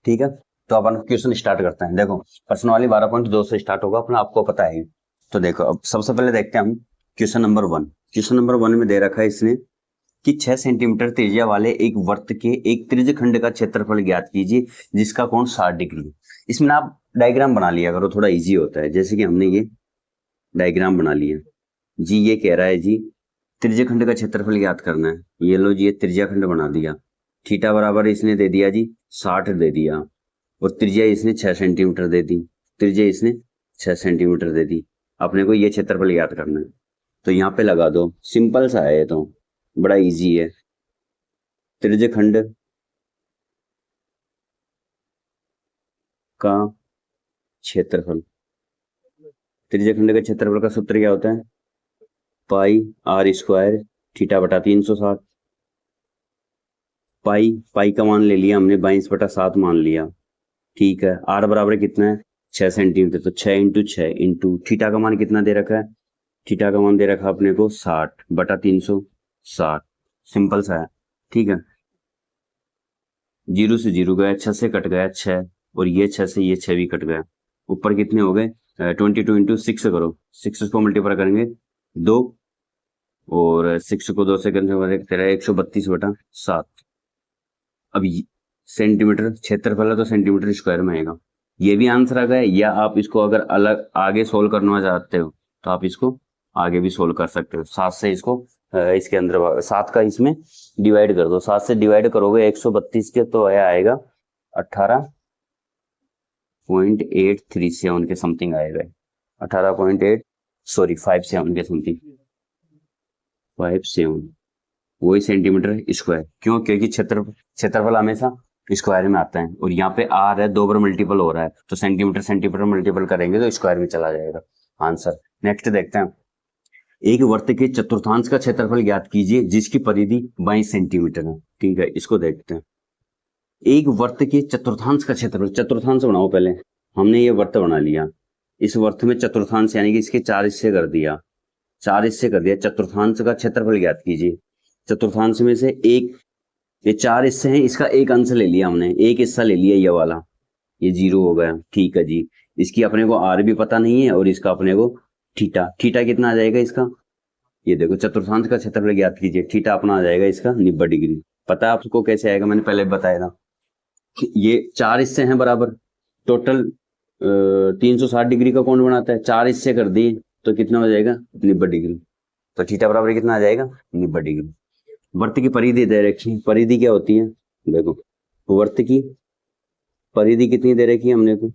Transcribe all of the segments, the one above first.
ठीक है, तो अपन क्वेश्चन स्टार्ट करते हैं। देखो प्रश्न वाली 12.2 से स्टार्ट होगा अपना, आपको पता है। तो देखो अब सबसे पहले देखते हैं हम क्वेश्चन नंबर 1। क्वेश्चन नंबर 1 में दे रखा है इसने कि 6 सेंटीमीटर त्रिज्या वाले एक वृत्त के एक त्रिज्यखंड का क्षेत्रफल ज्ञात कीजिए जिसका कोण 60 डिग्री। इसमें ना आप डायग्राम बना लिया करो, थोड़ा इजी होता है। जैसे कि हमने ये डायग्राम बना लिया जी, ये कह रहा है जी त्रिज्यखंड का क्षेत्रफल ज्ञात करना है। ये लो जी, ये त्रिज्याखंड बना दिया। थीटा बराबर इसने दे दिया जी 60 दे दिया, और त्रिज्या इसने 6 सेंटीमीटर दे दी। त्रिज्या इसने 6 सेंटीमीटर दे दी। अपने को ये क्षेत्रफल ज्ञात करना है, तो यहाँ पे लगा दो। सिंपल सा है, तो बड़ा इजी है। त्रिज्यखंड का क्षेत्रफल, त्रिज्यखंड का क्षेत्रफल का सूत्र क्या होता है? पाई आर स्क्वायर थीटा बटा 360। पाई का मान ले लिया हमने 22/7 मान लिया। ठीक है, आर बराबर कितना है? 6 सेंटीमीटर, तो 6 इंटू 6 इंटू थीटा का मान कितना दे रखा है? थीटा का मान दे रखा अपने को 60/360। सिंपल सा है। ठीक है, 0 से 0 गया, 6 से कट गया 6, और ये 6 से ये 6 भी कट गया। ऊपर कितने हो गए? 22 इंटू 6 करो, 6 को मल्टीप्लाई करेंगे 2, और 6 को 2 से करने तेरा 132/7। अब सेंटीमीटर क्षेत्रफल है तो सेंटीमीटर स्क्वायर में आएगा। ये भी आंसर आ गया। या आप इसको अगर अलग आगे सोल्व करना चाहते हो तो आप इसको आगे भी सोल्व कर सकते हो। 7 से इसको इसके अंदर 7 का इसमें डिवाइड कर दो। 7 से डिवाइड करोगे 132 के, तो यह आएगा 18.837 के समथिंग आएगा। 18.8 सॉरी 57 के समथिंग, 57 वही सेंटीमीटर स्क्वायर। क्यों? क्योंकि क्षेत्रफल हमेशा स्क्वायर में आता है, और यहाँ पे आर है, 2 बार मल्टीपल हो रहा है, तो सेंटीमीटर सेंटीमीटर मल्टीपल करेंगे तो स्क्वायर में चला जाएगा आंसर। नेक्स्ट देखते हैं, एक वृत्त के चतुर्थांश का क्षेत्रफल ज्ञात कीजिए जिसकी परिधि 22 सेंटीमीटर है। ठीक है, इसको देखते हैं। एक वृत्त के चतुर्थांश का क्षेत्रफल, चतुर्थांश बनाओ पहले। हमने ये वृत्त बना लिया, इस वृत्त में चतुर्थांश यानी कि इसके 4 हिस्से कर दिया, 4 हिस्से कर दिया। चतुर्थांश का क्षेत्रफल ज्ञात कीजिए। चतुर्थांश में से एक, ये 4 हिस्से हैं, इसका एक अंश ले लिया हमने, एक हिस्सा ले लिया ये वाला, ये 0 हो गया। ठीक है जी, इसकी अपने को आर भी पता नहीं है, और इसका अपने को थीटा, थीटा कितना आ जाएगा इसका? ये देखो, चतुर्थांश का क्षेत्रफल ज्ञात कीजिए, थीटा अपना आ जाएगा इसका 90 डिग्री। पता है आपको कैसे आएगा? मैंने पहले बताया था। ये 4 हिस्से हैं बराबर, टोटल 360 डिग्री का कोण बनाता है। 4 हिस्से कर दिए तो कितना हो जाएगा? 90 डिग्री। तो थीटा बराबर कितना आ जाएगा? 90 डिग्री। वृत्त की परिधि दे रखी है। परिधि क्या होती है? देखो, वृत्त की परिधि कितनी दे रखी है हमने को?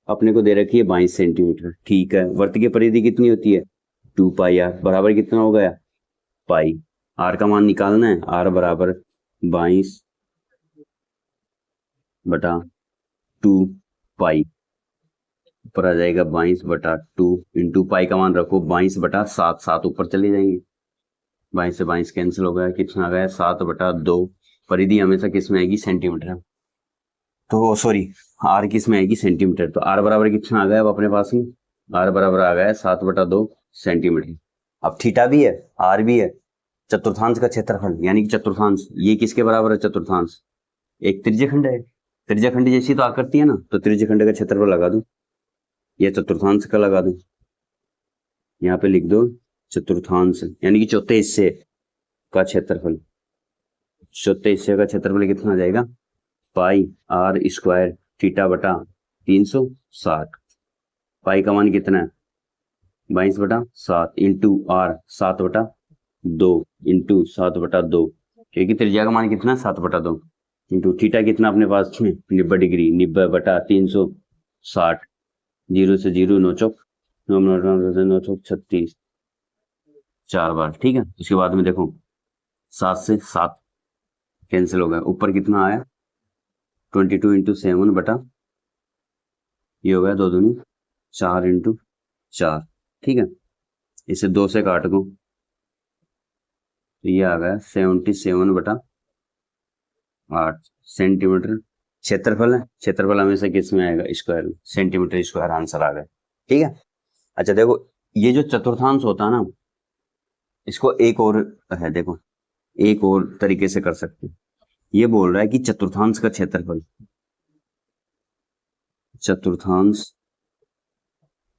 अपने को दे रखी है 22 सेंटीमीटर। ठीक है, वृत्त की परिधि कितनी होती है? 2 पाई आर बराबर कितना हो गया? पाई। आर का मान निकालना है, आर बराबर 22/2 पाई, ऊपर आ जाएगा 22/2 इंटू पाई का मान रखो 22/7, 7 ऊपर चले जाएंगे, 22 से 22 कैंसिल हो गया, कितना आ गया? 7/2। परिधि हमेशा किस में आएगी? सेंटीमीटर। तो सॉरी, आर किस में आएगी? सेंटीमीटर। तो आर बराबर कितना आ गया अब अपने पास में? आर बराबर आ गया 7/2 सेंटीमीटर। अब थीटा भी है, आर भी है, चतुर्थांश का क्षेत्रफल यानी कि चतुर्थांश, ये किसके बराबर है? चतुर्थांश एक त्रिज्यखंड है। त्रिज्यखंड जैसी तो आकृति है ना, तो त्रिज्यखंड का क्षेत्रफल लगा दूं, या चतुर्थांश का लगा दूं। यहाँ पे लिख दो चतुर्थांश यानी कि चौथे हिस्से का क्षेत्रफल। चौथे हिस्से का क्षेत्रफल कितना आ जाएगा? पाई आर स्क्वायर थीटा बटा 360। पाई का मान कितना है? 22/7 इंटू आर 7/2 इंटू 7/2, क्योंकि त्रिज्या का मान कितना? 7/2 इंटू थीटा कितना अपने पास में? 90 डिग्री। 90/360, 0 से 0 9 चौक 9 चौक 36, 4 बार। ठीक है, उसके बाद में देखो 7 से 7 कैंसिल हो गया, ऊपर कितना आया? 22 इंटू 7 बटा, ये हो गया 2 दूनी 4 इंटू 4। ठीक है, इसे 2 से काट दो तो ये आ गया 77/8 सेंटीमीटर। क्षेत्रफल है, क्षेत्रफल हमेशा किस में आएगा? स्क्वायर में। सेंटीमीटर स्क्वायर आंसर आ गया। ठीक है, अच्छा देखो, ये जो चतुर्थांश होता है ना, इसको एक और है, देखो एक और तरीके से कर सकते हैं। ये बोल रहा है कि चतुर्थांश का क्षेत्रफल चतुर्थांश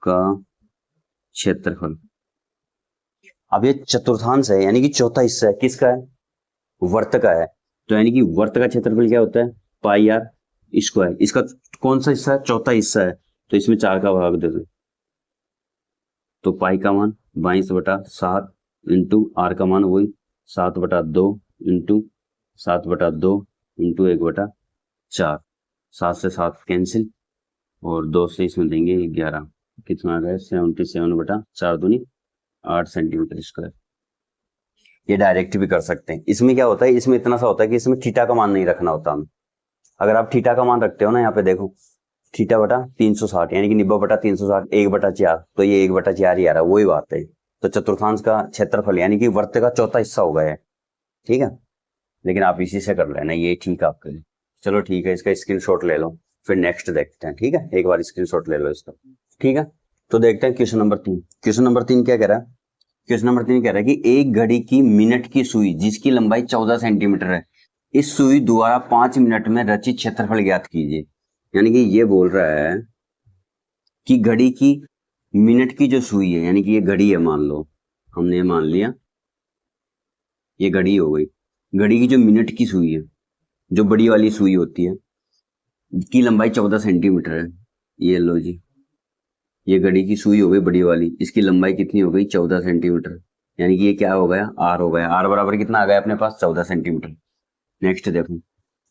का क्षेत्रफल। अब ये चतुर्थांश है यानी कि चौथा हिस्सा है, किसका है? वर्त का है। तो यानी कि वर्त का क्षेत्रफल क्या होता है? पाई आर स्क्वायर। इसका कौन सा हिस्सा है? चौथा हिस्सा है, तो इसमें 4 का भाग दे दो। तो पाई का मान 22/7 इंटू आर का मान वही 7/2 इंटू 7/2 इंटू 1/4। 7 से 7 कैंसिल और 2 से इसमें देंगे 11। कितना आ गया? 77/4 दूनी 8 सेंटीमीटर स्क्वायर। ये डायरेक्ट भी कर सकते हैं। इसमें क्या होता है, इसमें इतना सा होता है कि इसमें थीटा का मान नहीं रखना होता हमें। अगर आप थीटा का मान रखते हो ना, यहाँ पे देखो थीटा बटा 360 यानी कि 90/360 1/4, तो ये 1/4 ही आ रहा है, वही बात है। तो चतुर्थांश का क्षेत्रफल यानी कि वर्त का चौथा हिस्सा होगा ये, ठीक है। लेकिन आप इसी से कर लेना, ये ठीक है आपके लिए। चलो ठीक है, इसका स्क्रीनशॉट ले लो, फिर नेक्स्ट देखते हैं, ठीक है। एक बार स्क्रीनशॉट ले लो इसका, ठीक है। तो देखते हैं क्वेश्चन नंबर 3। क्वेश्चन नंबर 3 क्या कह रहा है? क्वेश्चन नंबर 3 कह रहा है कि एक घड़ी की मिनट की सुई जिसकी लंबाई 14 सेंटीमीटर है, इस सुई द्वारा 5 मिनट में रचित क्षेत्रफल ज्ञात कीजिए। यानी कि ये बोल रहा है कि घड़ी की मिनट की जो सुई है, यानी कि ये घड़ी है, मान लो हमने मान लिया ये घड़ी हो गई। घड़ी की जो मिनट की सुई है, जो बड़ी वाली सुई होती है, की लंबाई 14 सेंटीमीटर है। ये लो जी, ये घड़ी की सुई हो गई बड़ी वाली, इसकी लंबाई कितनी हो गई? 14 सेंटीमीटर। यानी कि ये क्या हो गया? आर हो गया। आर बराबर कितना आ गया अपने पास? 14 सेंटीमीटर। नेक्स्ट देखो,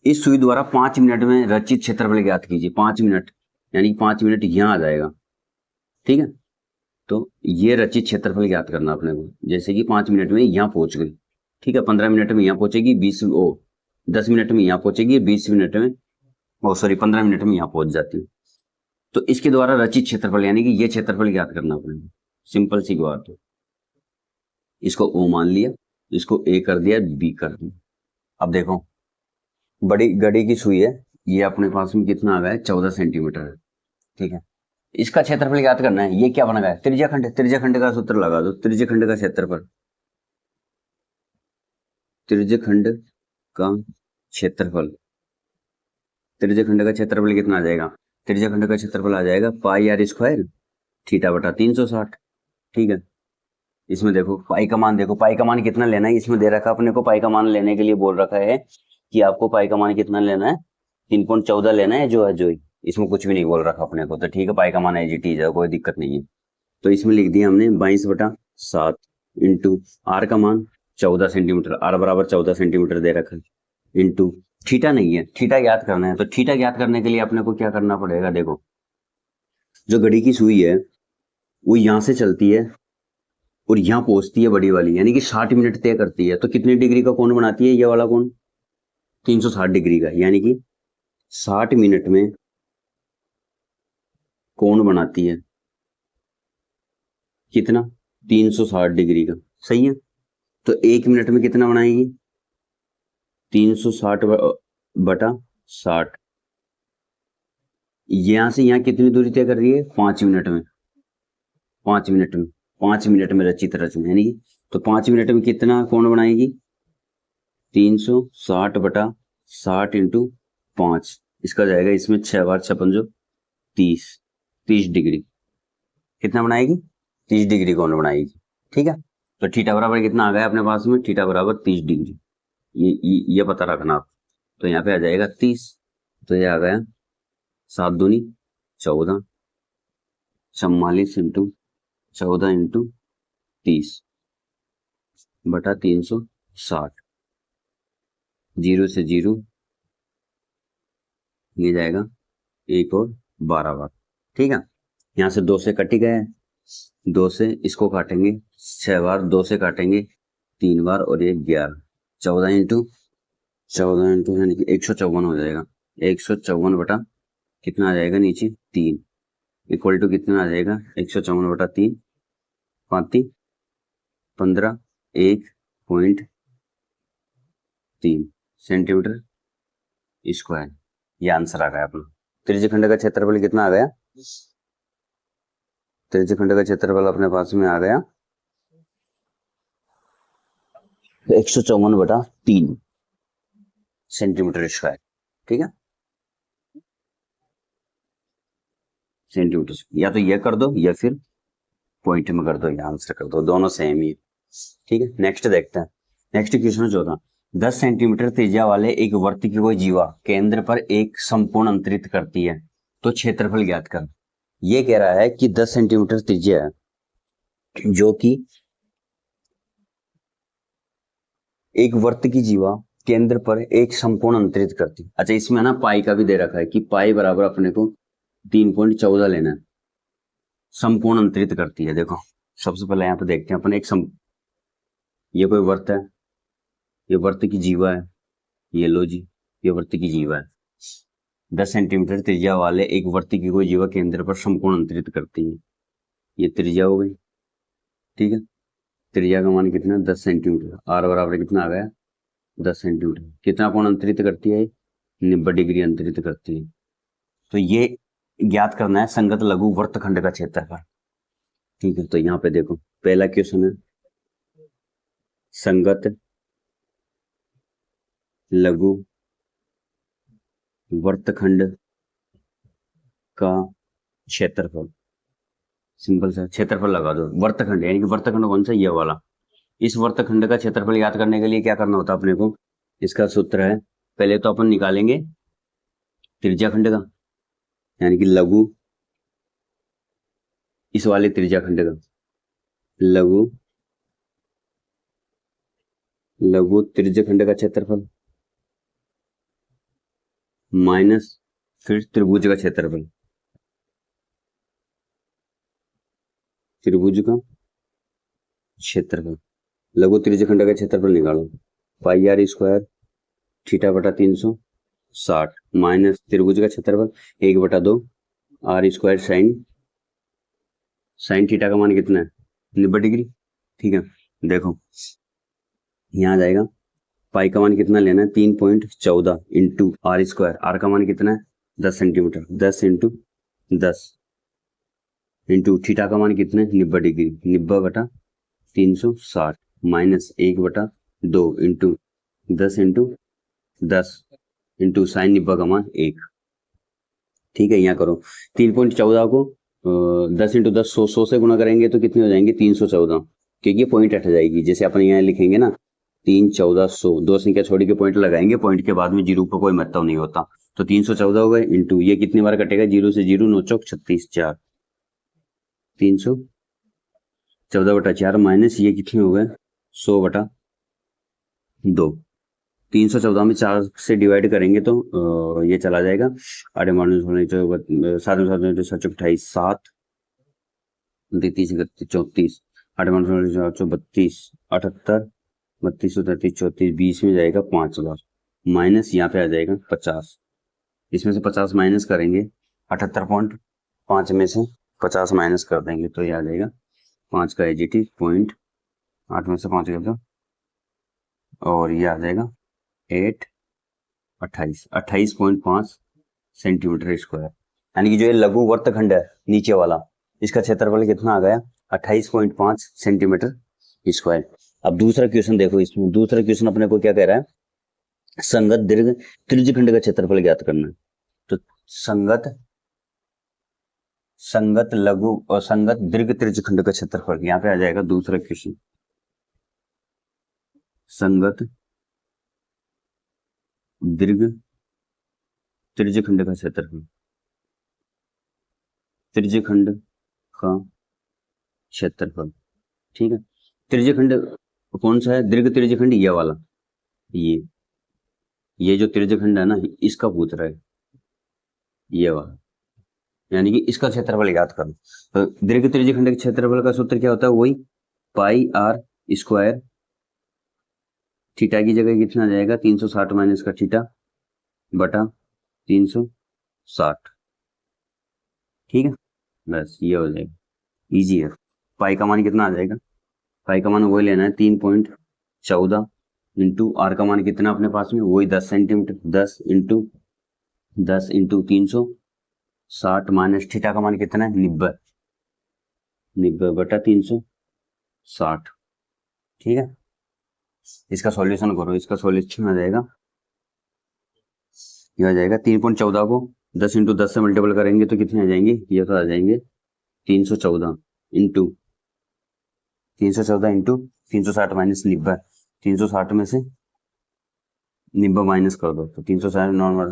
इस सुई द्वारा 5 मिनट में रचित क्षेत्रफल ज्ञात कीजिए। 5 मिनट यानी 5 मिनट यहाँ आ जाएगा, ठीक है। तो ये रचित क्षेत्रफल ज्ञात करना अपने को। जैसे कि 5 मिनट में यहाँ पहुंच गई, ठीक है। 15 मिनट में यहाँ पहुंचेगी, 10 मिनट में यहाँ पहुंचेगी, 20 मिनट में 15 मिनट में यहाँ पहुंच जाती है। तो इसके द्वारा रचित क्षेत्रफल यानी कि ये क्षेत्रफल ज्ञात करना अपने को। सिंपल सी बात है। इसको ओ मान लिया, इसको ए कर दिया, बी कर दिया। अब देखो, बड़ी घड़ी की सुई है, ये अपने पास में कितना आ गया है? 14 सेंटीमीटर है, ठीक है। इसका क्षेत्रफल ज्ञात करना है। ये क्या बना गया? त्रिज्याखंड। त्रिज्याखंड का सूत्र लगा दो। त्रिज्याखंड का क्षेत्रफल, त्रिज्याखंड का क्षेत्रफल, त्रिज्याखंड का क्षेत्रफल कितना आ जाएगा? त्रिज्याखंड का क्षेत्रफल आ जाएगा पाई आर स्क्वायर थीटा बटा 360, ठीक है। इसमें देखो पाई का मान, देखो पाई का मान कितना लेना है, इसमें दे रखा अपने को। पाई का मान लेने के लिए बोल रखा है कि आपको पाई का मान कितना लेना है? 3.14 लेना है, जो ही। इसमें कुछ भी नहीं बोल रखा अपने को, तो ठीक है, पाई का मान एज इट इज है, कोई दिक्कत नहीं है। तो इसमें लिख दिया हमने 22/7 इंटू आर का मान 14 सेंटीमीटर, आर बराबर 14 सेंटीमीटर दे रखा है, इंटू थीटा नहीं है, थीटा ज्ञात करना है। तो थीटा ज्ञात करने के लिए अपने को क्या करना पड़ेगा? देखो, जो घड़ी की सुई है वो यहां से चलती है और यहाँ पहुंचती है बड़ी वाली, यानी कि 60 मिनट तय करती है। तो कितने डिग्री का कोण बनाती है ये वाला कोण? 360 डिग्री का। यानी कि 60 मिनट में कोण बनाती है कितना? 360 डिग्री का, सही है। तो 1 मिनट में कितना बनाएगी? 360/60। यहां से यहाँ कितनी दूरी तय कर रही है? 5 मिनट में। 5 मिनट में, 5 मिनट में रचित रचना, यानी तो 5 मिनट में कितना कोण बनाएगी? 360/60 इंटू 5। इसका जाएगा इसमें 6 बार 6 पंजो 30, 30 डिग्री। कितना बनाएगी? 30 डिग्री कोण बनाएगी, ठीक है। तो थीटा बराबर कितना आ गया अपने पास में? थीटा बराबर 30 डिग्री। ये पता रखना आप। तो यहाँ पे आ जाएगा 30, तो ये आ गया 7 दूनी 14, 44 इंटू 14 इंटू 30 बटा 360। 0 से 0 ये जाएगा 1 और 12 बार, ठीक है। यहाँ से 2 से कट ही गया है, 2 से इसको काटेंगे 6 बार, 2 से काटेंगे 3 बार और ये 11। 14 इंटू यानी कि 154 हो जाएगा। 154 कितना आ जाएगा नीचे? 3 इक्वल टू कितना आ जाएगा? 154/3 5 15 1.3 सेंटीमीटर स्क्वायर। ये आंसर आ गया अपना। त्रिज्यखंड का क्षेत्रफल कितना आ गया? त्रिज्यखंड का क्षेत्रफल अपने पास में आ गया 154/3 सेंटीमीटर स्क्वायर, ठीक है। सेंटीमीटर, या तो ये कर दो या फिर पॉइंट में कर दो, या आंसर कर दो, दोनों सेम ही है। ठीक है, नेक्स्ट देखते हैं। नेक्स्ट क्वेश्चन जो था, 10 सेंटीमीटर त्रिज्या वाले एक वृत्त की कोई जीवा केंद्र पर एक संपूर्ण अंतरित करती है, तो क्षेत्रफल ज्ञात कर। ये कह रहा है कि 10 सेंटीमीटर त्रिज्या है जो कि एक वृत्त की जीवा केंद्र पर एक संपूर्ण अंतरित करती। अच्छा, इसमें ना पाई का भी दे रखा है कि पाई बराबर अपने को 3.14 लेना है। संपूर्ण अंतरित करती है, देखो सबसे पहले यहाँ पे देखते हैं अपन ये कोई वृत्त है, ये वृत्त की जीवा है, ये लो जी, ये वृत्त की जीवा है। 10 सेंटीमीटर त्रिज्या वाले एक वृत्त की कोई जीवा केंद्र पर संपूर्ण अंतरित करती है। ये त्रिज्या हो गई, ठीक है। त्रिज्या का मान कितना है? 10 सेंटीमीटर। आर बराबर कितना आ गया? 10 सेंटीमीटर। कितना कोण अंतरित करती है? 90 डिग्री अंतरित करती है। तो ये ज्ञात करना है संगत लघु वृत्तखंड का क्षेत्रफल। ठीक है, तो यहाँ पे देखो पहला क्वेश्चन है, संगत लघु वृत्तखंड का क्षेत्रफल। सिंपल सा क्षेत्रफल लगा दो। वृत्तखंड यानी कि वृत्तखंड कौन सा? ये वाला। इस वृत्तखंड का क्षेत्रफल याद करने के लिए क्या करना होता है अपने को? इसका सूत्र है, पहले तो अपन निकालेंगे त्रिज्याखंड का, यानी कि लघु, इस वाले त्रिज्याखंड का लघु त्रिज्याखंड का क्षेत्रफल माइनस फिर त्रिभुज का क्षेत्रफल, त्रिभुज का क्षेत्रफल। लघु त्रिज्याखंड का क्षेत्रफल निकालो, पाई आर स्क्वायर थीटा बटा 360 माइनस त्रिभुज का क्षेत्रफल 1/2 आर स्क्वायर साइन थीटा का मान कितना है? 90 डिग्री। ठीक है, देखो यहाँ आ जाएगा, पाई का मान कितना लेना है? 3.14 इंटू आर स्क्वायर। आर का मान कितना है? 10 सेंटीमीटर। 10 इंटू 10 इंटू थीटा का मान कितना है? 90 degree. 90/360 minus 1/2 into 10 into 10 into sine 90 का मान 1। ठीक है, यहाँ करो 3.14 को 10 इंटू 10 100 से गुणा करेंगे तो कितने हो जाएंगे? 314, क्योंकि ये पॉइंट हट जाएगी। जैसे अपन यहाँ लिखेंगे ना 3 14 100, दो संख्या छोड़ के पॉइंट लगाएंगे, पॉइंट के बाद में जीरो का कोई महत्व नहीं होता। तो 314 हो गए इंटू ये कितनी बार कटेगा? 0 से 0 9 चौक 36 4, 314/4 माइनस ये कितने हो गए? 100/2। 314 में 4 से डिवाइड करेंगे तो ये चला जाएगा 8 माइनस 7 28 7 33 31 34 8 माइनस 32 78 32 33 34 20 में जाएगा 5 बार, माइनस यहाँ पे आ जाएगा 50। इसमें से 50 माइनस करेंगे, 78.5 में से 50 माइनस कर देंगे तो ये आ जाएगा 5 का एजीटी पॉइंट 8 में से 5 कर दो और ये आ जाएगा 28.5 सेंटीमीटर स्क्वायर। यानी कि जो ये लघु वृत्तखंड है नीचे वाला, इसका क्षेत्रफल कितना आ गया? 28.5 सेंटीमीटर स्क्वायर। अब दूसरा क्वेश्चन देखो, इसमें दूसरा क्वेश्चन अपने को क्या कह रहा है? संगत दीर्घ त्रिज्यखंड का क्षेत्रफल ज्ञात करना है। तो संगत लघु और संगत दीर्घ त्रिज्यखंड का क्षेत्रफल, यहाँ पे आ जाएगा दूसरा क्वेश्चन, संगत दीर्घ त्रिज्यखंड का क्षेत्रफल, त्रिज्यखंड का क्षेत्रफल। ठीक है, त्रिज्यखंड कौन सा है? दीर्घ त्रिज्यखंड ये वाला, ये जो त्रिज्यखंड है ना, इसका पूछ रहा है, ये वाला, यानी कि इसका क्षेत्रफल याद करो। तो दीर्घ त्रिज्यखंड के क्षेत्रफल का सूत्र क्या होता है? वही पाई आर स्क्वायर, थीटा की जगह कितना आ जाएगा? 360 माइनस का थीटा बटा 360। ठीक है, बस ये हो जाएगा, इजी है। पाई का मान कितना आ जाएगा? पाई का मान वही लेना है 3.14 इंटू आर का मान कितना अपने पास में? वही 10 सेंटीमीटर। 10 इंटू 360 माइनस थीटा का मान कितना है? 90/360। ठीक है, इसका सॉल्यूशन करो, इसका सॉल्यूशन आ जाएगा, ये आ जाएगा 3.14 को 10 इंटू 10 से मल्टीपल करेंगे तो कितने आ जाएंगे, ये तो आ जाएंगे 314 इंटू 314 इंटू 360 माइनस 90, 360 में से 90 माइनस कर दो तो 360 नॉर्मल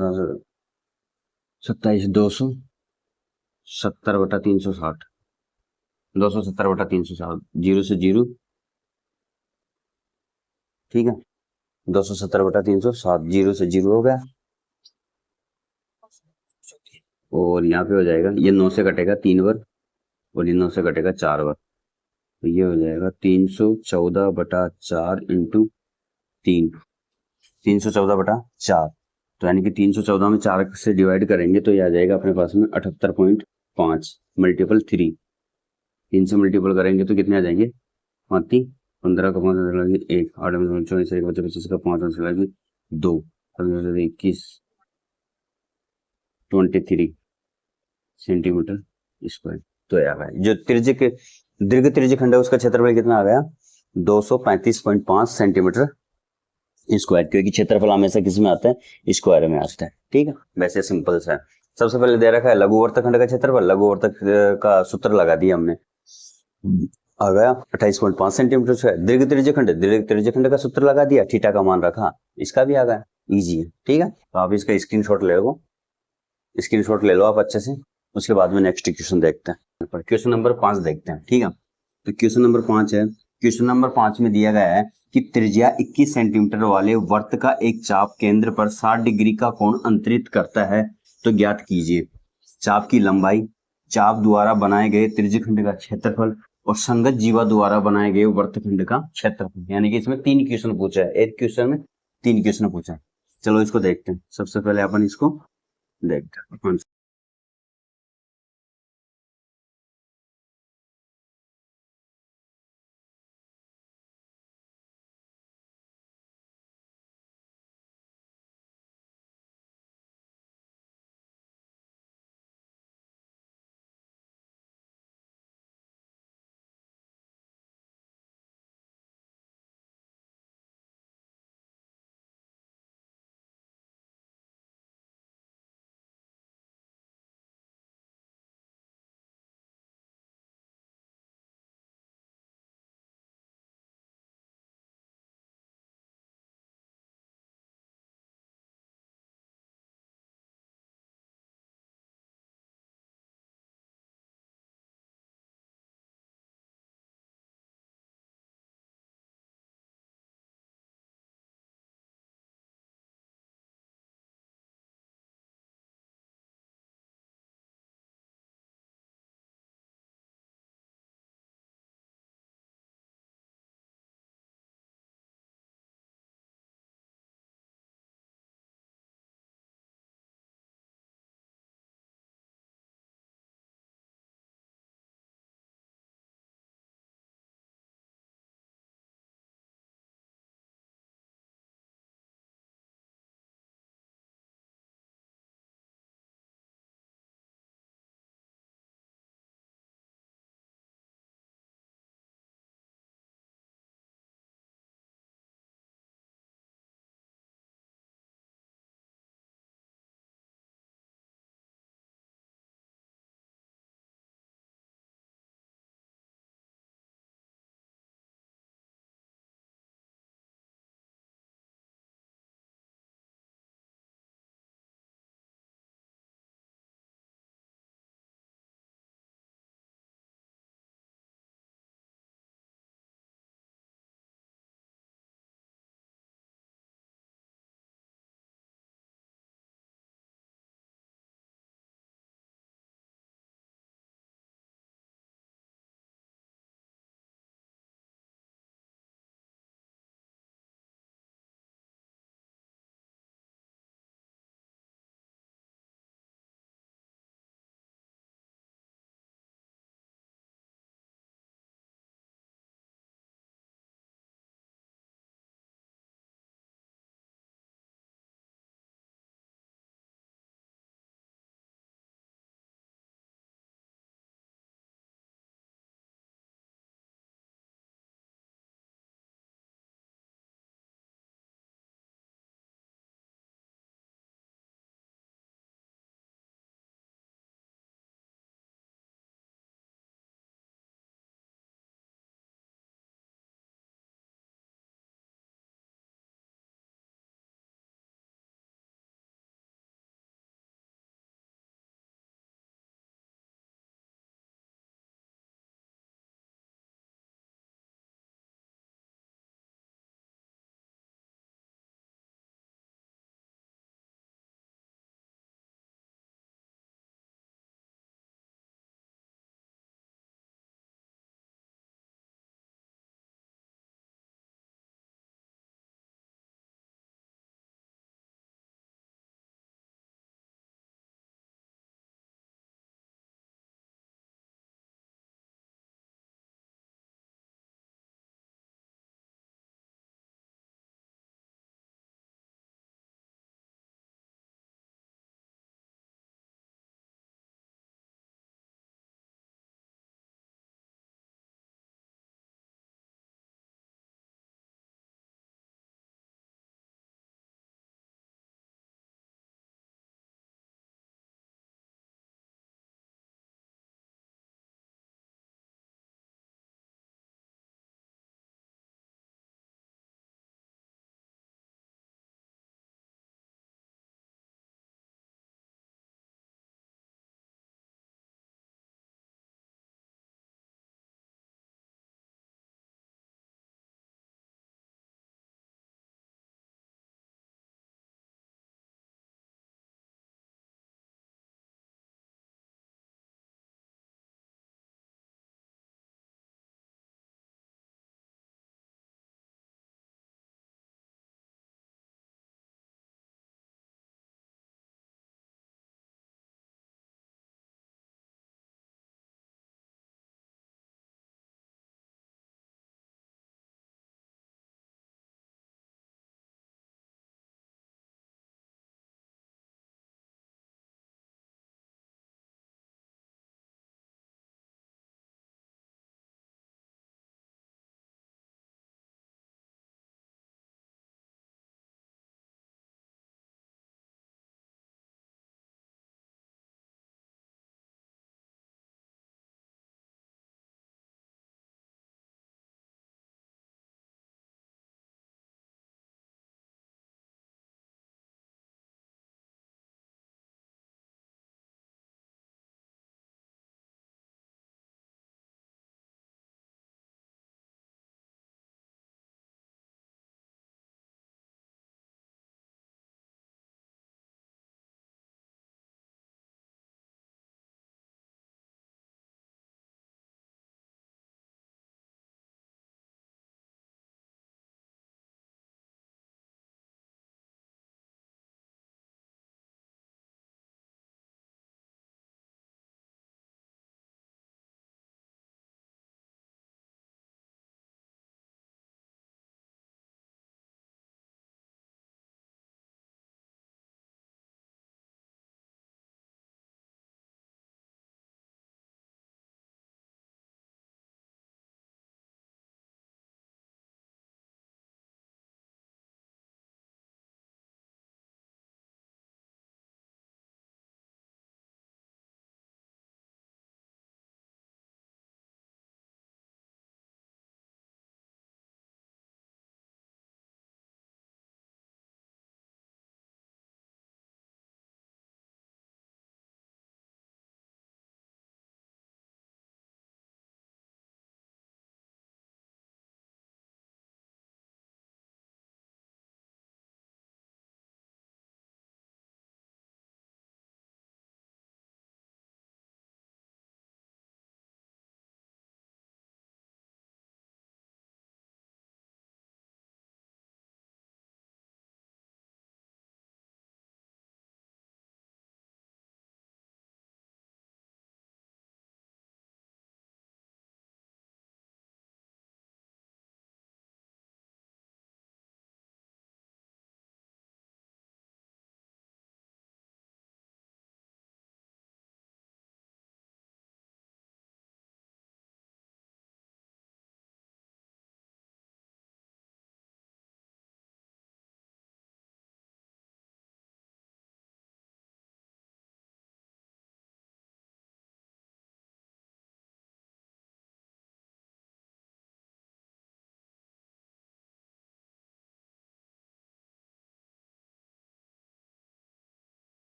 27, 270 बटा 360, 270 बटा 360, जीरो से जीरो, ठीक है, 270 बटा 360, जीरो से जीरो हो गया, और यहाँ पे हो जाएगा, ये 9 से कटेगा 3 बार और ये 9 से कटेगा 4 बार, तो ये हो जाएगा 314 बटा 4 इंटू 3, 314 बटा 4, तो यानी कि 314 में 4 से डिवाइड करेंगे तो ये आ जाएगा अपने पास में 78.5 मल्टीपल 3, 3 से मल्टीपल करेंगे तो कितने आ जाएंगे, 35, 15 का 5 लगे 1, 8 में 24, 1 बचे 25 का 5 लगे 2, 21 23 सेंटीमीटर स्क्वायर। तो यार जो दीर्घ त्रिज्यखंड है उसका क्षेत्रफल कितना आ गया, 235.5 सेंटीमीटर स्क्वायर, क्योंकि क्षेत्रफल हमेशा किस में आता है, स्क्वायर में आता है, ठीक है, वैसे सिंपल सा है। सबसे पहले दे रखा है लघु वर्तखंड का क्षेत्रफल, लघु वर्तक का सूत्र लगा दिया हमने, आ गया 28.5 सेंटीमीटर स्क्वायर। दीर्घ त्रिज्यखंड का सूत्र लगा दिया, थीटा का मान रखा, इसका भी आ गया, इजी है, ठीक है। तो आप इसका स्क्रीनशॉट ले लो, स्क्रीनशॉट ले लो आप अच्छे से, उसके बाद में नेक्स्ट क्वेश्चन देखते हैं। क्वेश्चन नंबर 5 देखते हैं, ठीक है। तो क्वेश्चन नंबर 5 है, क्वेश्चन नंबर 5 में दिया गया है कि त्रिज्या 21 सेंटीमीटर वाले वर्त का एक चाप केंद्र पर 60 डिग्री का कोण अंतरित करता है, तो ज्ञात कीजिए चाप की लंबाई, चाप द्वारा बनाए गए त्रिज्यखंड का क्षेत्रफल और संगत जीवा द्वारा बनाए गए वर्तखंड का क्षेत्रफल। यानी कि इसमें 3 क्वेश्चन पूछा है, एक क्वेश्चन में 3 क्वेश्चन पूछा है। चलो इसको देखते हैं। सबसे पहले अपन इसको देखते हैं।